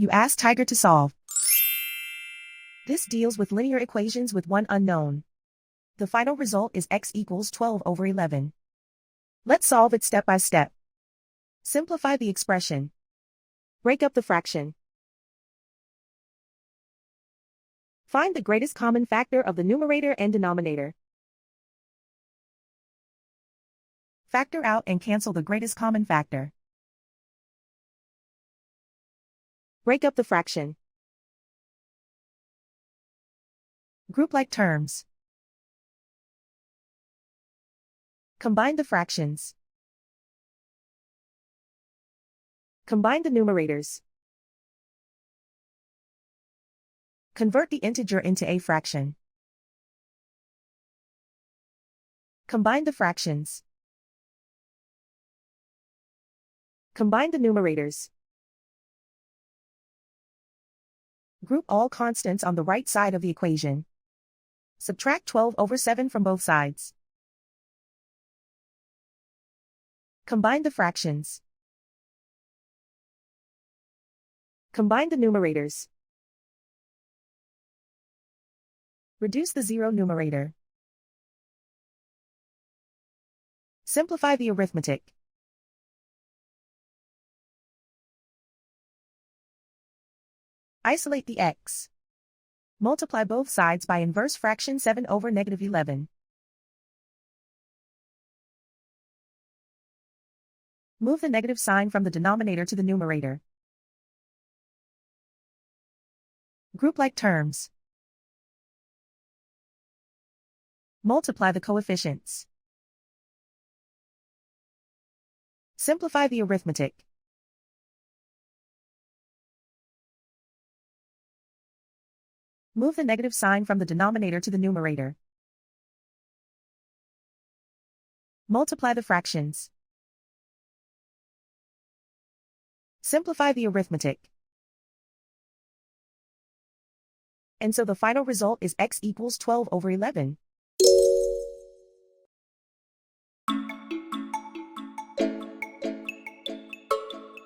You ask Tiger to solve. This deals with linear equations with one unknown. The final result is x equals 12/11. Let's solve it step by step. Simplify the expression. Break up the fraction. Find the greatest common factor of the numerator and denominator. Factor out and cancel the greatest common factor. Break up the fraction. Group like terms. Combine the fractions. Combine the numerators. Convert the integer into a fraction. Combine the fractions. Combine the numerators. Group all constants on the right side of the equation. Subtract 12/7 from both sides. Combine the fractions. Combine the numerators. Reduce the zero numerator. Simplify the arithmetic. Isolate the x. Multiply both sides by inverse fraction 7/11. Move the negative sign from the denominator to the numerator. Group like terms. Multiply the coefficients. Simplify the arithmetic. Move the negative sign from the denominator to the numerator. Multiply the fractions. Simplify the arithmetic. And so the final result is x equals 12/11.